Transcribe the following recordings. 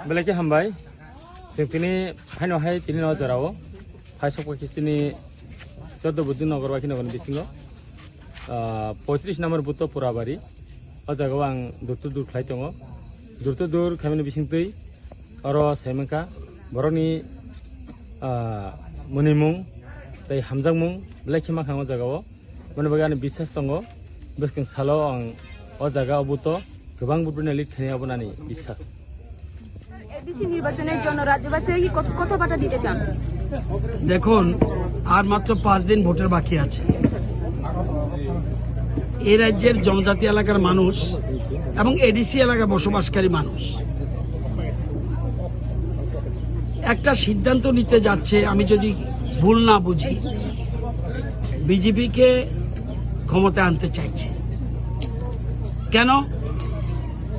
Belakang hambai, sini hanya hai tini nol jarao, hai sok sini jodoh butuh nogor wakil nogor bisingo, 35 nomor butuh Purabari, aja gawang dur flight tongo, dur kami nih bising tui, oro semeka, boroni munimung, tapi hamzang mung, belakang makang aja gawo, mana bagian bisnis tongo, besken salo ang aja gawo butuh, kebang butuh nelit kene abu nani bisnis. ADC নির্বাচনের জন্য রাজ্যবাসীরা কি কত বাটা দিতে চান? দেখুন, আর মাত্র 5 দিন ভোটের বাকি আছে। এই রাজ্যের জনজাতি এলাকার মানুষ এবং এডিসি এলাকায় বসবাসকারী মানুষ একটা সিদ্ধান্ত নিতে যাচ্ছে, আমি যদি ভুল না বুঝি, বিজেপিকে ক্ষমতায় আনতে চাইছে। কেন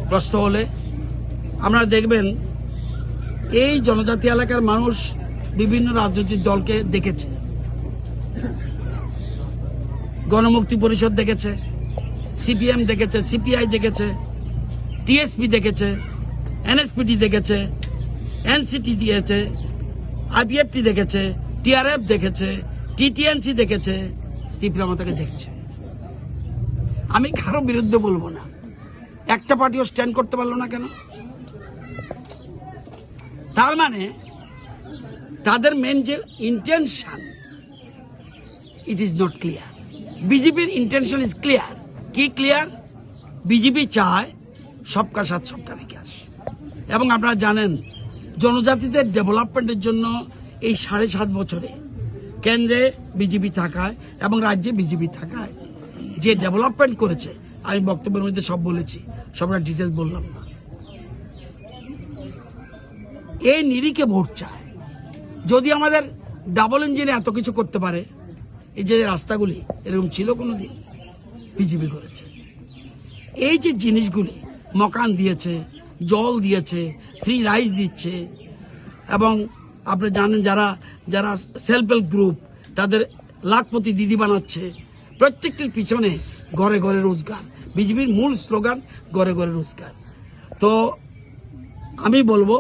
প্রশ্ন হলে আপনারা দেখবেন এই জনজাতি এলাকার মানুষ বিভিন্ন রাজনৈতিক দলকে দেখেছে, গণমুক্তি পরিষদ দেখেছে, সিপিএম দেখেছে, সিপিআই দেখেছে, টিএসপি দেখেছে, এনএসপিটি দেখেছে, এনসিটি দিয়েছে, আইপিএফটি দেখেছে, টিআরএফ দেখেছে, টিটিএনসি দেখেছে, তীব্রমাতাকে দেখছে। আমি কারো বিরুদ্ধে বলবো না, একটা পার্টিও স্ট্যান্ড করতে পারলো না কেন? তার মানে তাদের মেন যে intention, it is not clear. বিজেপির ইন্টেনশন ইজ ক্লিয়ার। কি ক্লিয়ার? বিজেপি চায় সবকা সাথ সবকা বিকাশ, এবং আপনারা জানেন জনজাতিদের ডেভেলপমেন্টের জন্য এই 7.5 বছরে কেন্দ্রে বিজেপি থাকায় এবং রাজ্যে বিজেপি থাকায় যে ডেভেলপমেন্ট করেছে, আমি বক্তব্যের মধ্যে সব বলেছি, সবটা ডিটেলস বললাম না। এই নিরিখে ভোট চায়। যদি আমাদের ডাবল ইঞ্জিনে এত কিছু করতে পারে, এই যে রাস্তাগুলি এরকম ছিল কোনোদিন? বিজেপি করেছে। এই যে জিনিসগুলি, মকান দিয়েছে, জল দিয়েছে, ফ্রি রাইস দিচ্ছে, এবং আপনি জানেন যারা সেলফ হেল্প গ্রুপ তাদের লাখপতি দিদি বানাচ্ছে, প্রত্যেকটির পিছনে ঘরে ঘরে রোজগার। বিজেপির মূল স্লোগান ঘরে ঘরে রোজগার। তো আমি বলবো,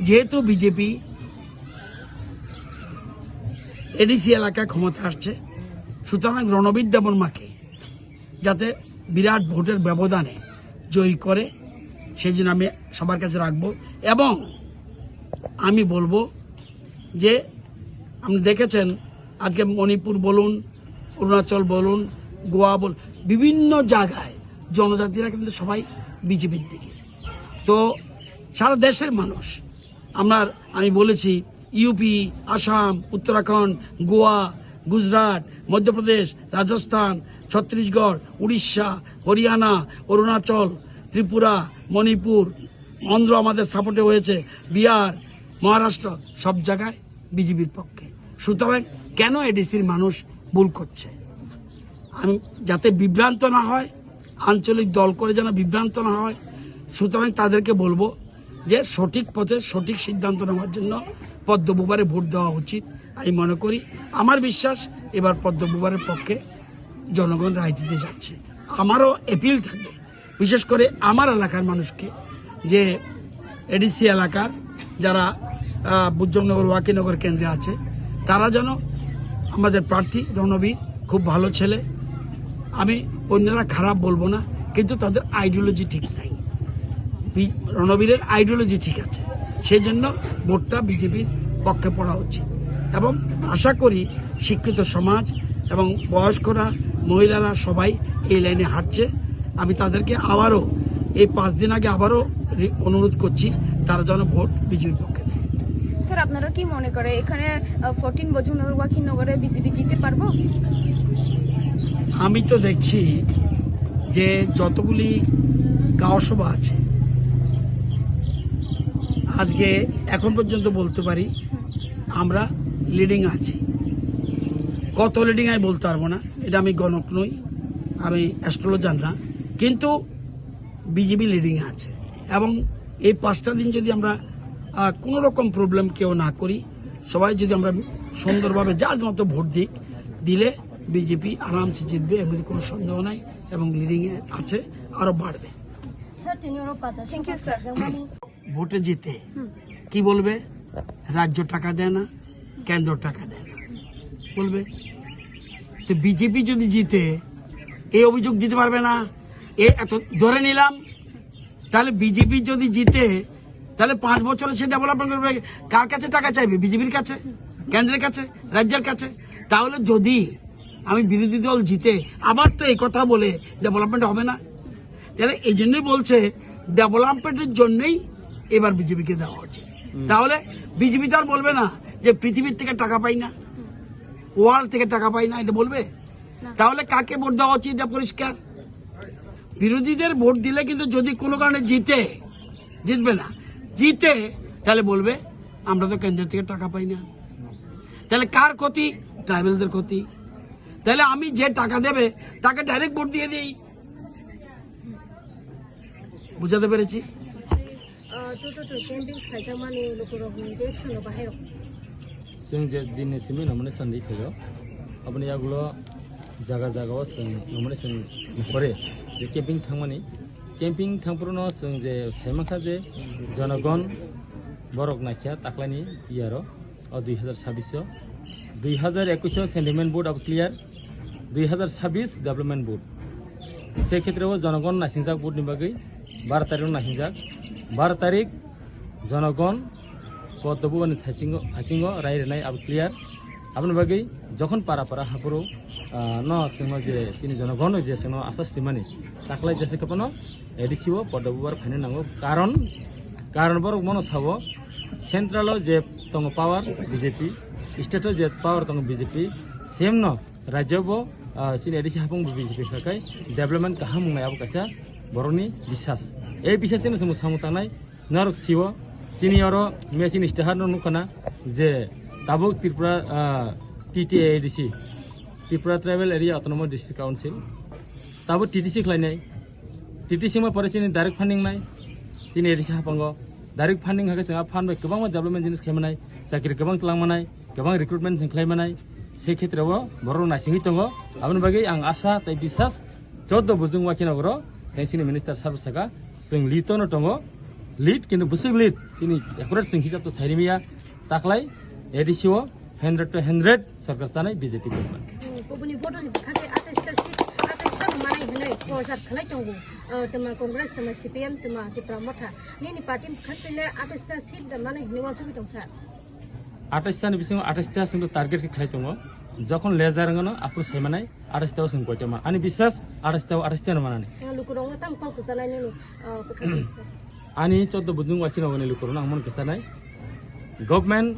যেহেতু বিজেপি এডিসি এলাকায় ক্ষমতা আসছে, সুতরাং রণবীর দেববর্মাকে যাতে বিরাট ভোটের ব্যবধানে জয়ী করে, সেই জন্য আমি সবার কাছে রাখবো। এবং আমি বলবো যে আপনি দেখেছেন আজকে মণিপুর বলুন, অরুণাচল বলুন, গোয়া বলুন, বিভিন্ন জায়গায় জনজাতিরা কিন্তু সবাই বিজেপির দিকে। তো সারা দেশের মানুষ, আমি বলেছি ইউপি, আসাম, উত্তরাখণ্ড, গোয়া, গুজরাট, মধ্যপ্রদেশ, রাজস্থান, ছত্তিশগড়, উড়িষ্যা, হরিয়ানা, অরুণাচল, ত্রিপুরা, মণিপুর, অন্ধ্র আমাদের সাপোর্টে হয়েছে, বিহার, মহারাষ্ট্র, সব জায়গায় বিজেপির পক্ষে। সুতরাং কেন এডিসির মানুষ ভুল করছে? আমি যাতে বিভ্রান্ত না হয়, আঞ্চলিক দল করে যেন বিভ্রান্ত না হয়, সুতরাং তাদেরকে বলবো যে সঠিক পথে সঠিক সিদ্ধান্ত নেওয়ার জন্য পদ্মবুবারে ভোট দেওয়া উচিত। আমি মনে করি, আমার বিশ্বাস এবার পদ্মবুবারের পক্ষে জনগণ রায় দিতে যাচ্ছে। আমারও অ্যাপিল থাকবে, বিশেষ করে আমার এলাকার মানুষকে, যে এডিসি এলাকার যারা বুজ্জনগর ওয়াকিনগর কেন্দ্রে আছে, তারা যেন আমাদের প্রার্থী রণবীর খুব ভালো ছেলে, আমি অন্যরা খারাপ বলবো না, কিন্তু তাদের আইডিওলজি ঠিক নাই। রণবীরের আইডিওলজি ঠিক আছে, সেই জন্য ভোটটা বিজেপির পক্ষে পড়া উচিত। এবং আশা করি শিক্ষিত সমাজ এবং বয়স্করা, মহিলারা সবাই এই লাইনে হাঁটছে। আমি তাদেরকে আবারও এই 5 দিন আগে আবারও অনুরোধ করছি, তারা যেন ভোট বিজেপির পক্ষে দেয়। স্যার, আপনারা কি মনে করে এখানে 14 বজনগর ওয়াকিনগরে বিজেপি জিততে পারবো? আমি তো দেখছি যে যতগুলি গাঁও সভা আছে, আজকে এখন পর্যন্ত বলতে পারি আমরা লিডিং আছি। কত লিডিং আমি বলতে পারবো না, এটা আমি গণক নই, আমি অ্যাস্ট্রোলজার না, কিন্তু বিজেপি লিডিং আছে এবং এই 5টা দিন যদি আমরা কোনো রকম প্রবলেম কেউ না করি, সবাই যদি আমরা সুন্দরভাবে যার মতো ভোট দিলে বিজেপি আরামসে জিতবে, এর মধ্যে কোনো সন্দেহ নাই এবং লিডিংয়ে আছে, আরো বাড়বে। Thank you sir. ভোটে জিতে কি বলবে? রাজ্য টাকা দেয় না, কেন্দ্র টাকা দেয় না বলবে। তো বিজেপি যদি জিতে এই অভিযোগ দিতে পারবে না। এত ধরে নিলাম, তাহলে বিজেপি যদি জিতে তাহলে 5 বছরে সে ডেভেলপমেন্ট করবে। কার কাছে টাকা চাইবে? বিজেপির কাছে, কেন্দ্রের কাছে, রাজ্যের কাছে। তাহলে যদি আমি বিরোধী দল জিতে আবার তো এই কথা বলে ডেভেলপমেন্ট হবে না। তাহলে এই জন্যই বলছে ডেভেলপমেন্টের জন্যই এবার বিজেপিকে দেওয়া উচিত। তাহলে বিজেপি তো আর বলবে না যে পৃথিবীর থেকে টাকা পাই না, ওয়ার্ল্ড থেকে টাকা পাই না, এটা বলবে? তাহলে কাকে ভোট দেওয়া উচিত? এটা পরিষ্কার। বিরোধীদের ভোট দিলে কিন্তু যদি কোনো কারণে জিতবে না, জিতে তাহলে বলবে আমরা তো কেন্দ্র থেকে টাকা পাই না। তাহলে কার ক্ষতি? ট্রাইবেলদের ক্ষতি। তাহলে আমি যে টাকা দেবে তাকে ডাইরেক্ট ভোট দিয়ে দিই। বুঝাতে পেরেছি? जों जे दिनैसिम नमने सान्दै फैयो अपने यागुलो जागा जागाव जों नमने जों नखरे जे केम्पिं थांपुरनो जों जे सायमाखा जे जनगण बरक नाखिया ताक्लानि इयारो 2026 2021 सेन्टिमेन्ट बोर्ड अब क्लियर 2026 डेभलपमेन्ट बोर्ड से क्षेत्रेव जनगण नासिंजाक बोर्डनि बागै 12 तारिख नासिंजाक 12 तारिख जनगण পদ্মভুবনে হাচিঙ্গ রায়রেনাই আব ক্লিয়ার আপনার বাকি যখন পারা পারা হাপুরো ন সিংহ যে সিনি জনগণ যে সিংহ আশা স্টিমানি তাকলাই যে কেপনো এডিসিও পদ্মভুবার ফাইনে নাঙ্গো কারণ বড় মনে সাব সেন্ট্রাল যে দङ পাওয়ার বিজেপি স্টেট যে পাওয়ার দङ বিজেপি সেম ন রাজ্যব সিনি এডিসি হাপুং বিজেপি থাকাই ডেভেলপমেন্ট কাহাম মুंनाय আব কাসা বরনি বিশ্বাস এই বিশ্বাসেनो जों सामुतानाय नरक शिव सिनियर मेसिन स्टाहार नुखाना जे ताबुक Tripura TTADC Tripura tribal area autonomous district council ताबुक TTC खलायनाय TTC मा परे सिनि डाइरेक्ट फंडिंग नाय सिनि एडिसि हापांगो डाइरेक्ट फंडिंग हाके जोंहा फान्ड बाय गोबां डेभलपमेन्ट जिनिस खालामनाय साख्रि गोबां खालामनाय गोबां रिक्रुटमेन्ट जों खालामनाय से क्षेत्रआव बर' नासिङै दङ आबनि बागै आं आशा ताय बिसास 14 बुजुं वाकिनगरो सिनि मिनिस्टार सार्भिसका जों लिटनो दङ लीड किन्तु बुसुक लीड सिनि एकुरेट जों हिसाब तो साइरिमिया ताकलाय एडिसिओ 100 to 100 सरकार जानाय बीजेपी गभर्नमेन्ट गुबुननि भोटनि खाते 28 मानाय होनाय प्रसाद खालाय दङ तमा कांग्रेस तमा CPM तमा त्रिपुरा मथा निनि पार्टी खातेले 28 सीट मानाय होनाय वासुबि दं सार 28 नि बिसिङाव 28 जों टार्गेट खालाय दङ যখন লেজার গনো আপু সাইমানাय 28 जों गयतेमा आनि बिसास 28 मानानै लुकुरङ ताम पाउ खजालायनि आनी 14 बुजुं वाकिनगरनि लुकुरङ आंमोन खसानाय गभर्नमेन्ट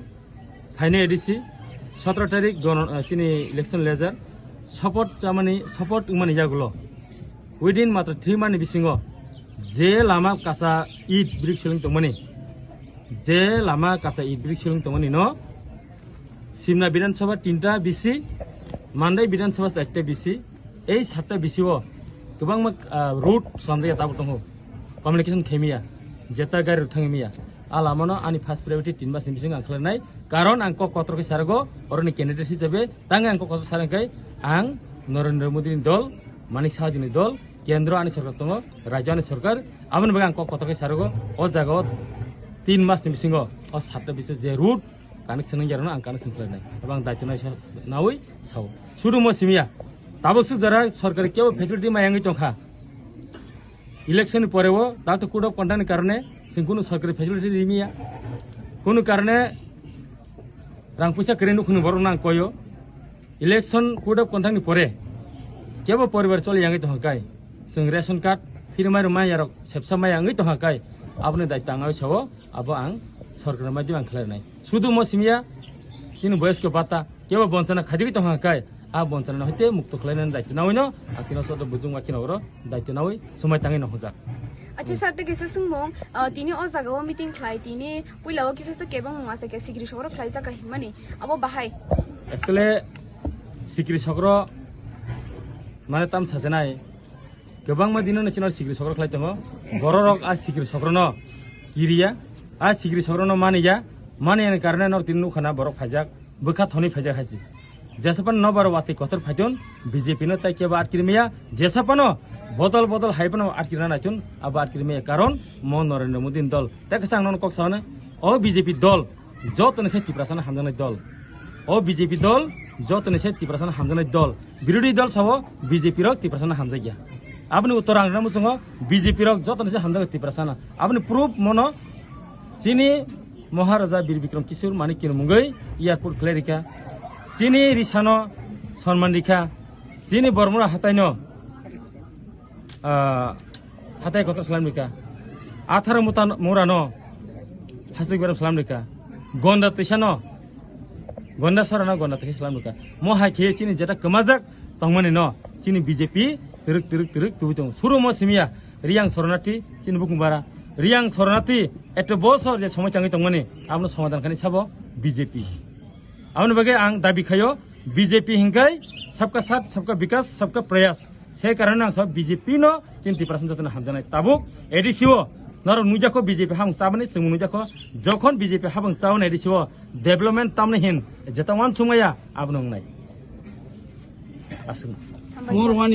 फाइने एडिसि 17 तारिख सिनि इलेक्शन लेजार सपोर्ट माने यागुलो विदिन मात्र 3 मानि बिसिङो जे लामा कासा इट ब्रिक सिलिं तमनि जे लामा कासा इट ब्रिक सिलिं तमनि न सिमना विधानसभा 3टा बिसि मान्दाय विधानसभा 4टा बिसि এই 7টা बिसिओ गोबां रुट सामजाया ताबो दङ कम्युनिकेशन खेमिया जेता गारि थांमिया आलामानो आनि फार्स्ट प्रायोरिटी 3 मासनि बिसिं आं खालामनाय कारण आं कत्रकै सारगो अरनि कैंडिडेट हिसाबै तांगे आं कत्र सारंखाय आं नरेंद्र मोदीनि दल मानिक साहाजिनि दल केन्द्र आनि सरकार दङ राज्य आनि सरकार आबनि बागै आं कत्रकै सारगो अ जागाव 3 मासनि बिसिङो अ 7टा बिसि जे रुट कानेक्सन जारनो आं कानेक्सन खालामनाय एबा दायित्व नावै साव सुरु मसिमिया ताबसु जरा सरकार केव फेसिलिटी मायांगै दंखा इलेक्शन परेव दातो कोड अफ कन्डाक्टनि कारणे जों कुनु सरकारी फेसिलिटी दिमिया कुनु कारणे रां पैसा करेनु कुनु बरना कयो इलेक्शन कोड अफ कन्डाक्टनि परे केव परिवार चलियांगै दंखाय जों रेशन कार्ड फिरमाय मायारक सेबसा मायांगै दंखाय आबनि दायित्व आङै साव आबो आं सरकार माध्यम आं खालामनाय सुदु मसिमिया सिनि बयस्क बाता केव बन्चना खाजिगै दंखाय आ बन्चना हते मुक्त खालामनायनि दायित्व नावैनो आकिनो सद बुजुं वाकिनगरो दायित्व नावै समय ताङै नहजा अच्छा साथ किसे सुंगमों तीनी और जगह मीटिंग खाई तीनी पुलाव किसे से केबं मुआ से के सिक्री शोरो खाई जा कहि माने अब बाहाय एक्चुअली सिक्री शोरो माने ताम साजनाय गोबां दिनो नोंसिनाव सिग्रि सग्र खालाय दङ बर' रक आ सिग्रि सग्रनो किरिया आ सिग्रि सग्रनो मानिया मानियानि कारणे नर तिन नुखाना बर' फाइजाक बोखा थनि फाइजाक हाजि जेसापान न बर' वाति कथर फाइतुन बीजेपी नो ताइकेबा आटकिरमिया जेसापानो बदल बदल हाइपनो आटकिरना नाचुन आबा आटकिरमिया कारण मन नरेंद्र मोदी दल ताके सांगन कक सावने ओ बीजेपी दल जतने से तिप्रासन हामजानाय दल ओ बीजेपी दल जतने से तिप्रासन हामजानाय दल विरोधी दल सब बीजेपी रक तिप्रासन हामजागिया आपनि उत्तर आंग्रा मुसंग बीजेपी रक जतने से हामजाग तिप्रासन आपनि प्रूफ मनो चीनी महाराजा वीर विक्रम किशोर मानिक मुंगै एयारपोर्ट क्लेरिका चीनी रिसानो सन्मान रिखा चीनी बरमुरा हाताइनो हाताइ कत सलाम रिखा आथार मुरानो हासिक बेराम सलाम रिखा गन्दा तैसानो गन्दा सरानो गन्दा तैसा सलाम रिखा म हाइखे चीनी जेटा कमाजाक तंगमानि न चीनी बीजेपी तिरुक तिरुक तिरुक तुबितों सुरु म सिमिया रियां शरणार्थी चीनी बुकुंबारा रियां शरणार्थी एत बसर जे समय चांगै तंगमानि आपनो समाधान खानि साबो बीजेपी आउन बगे आं दाबी खायो बीजेपी हिंगाय सबका साथ सबका विकास सबका प्रयास से कारण आं सब बीजेपी नो 3% जतन हामजानाय ताबुक एडिसिओ नर नुजाखो बीजेपी हां साबने जों नुजाखो जखन बीजेपी हाबं चावन एडिसिओ डेभलपमेंट तामने हिन जेतावान सुमाया आबनो नाय आसुन मोर वानी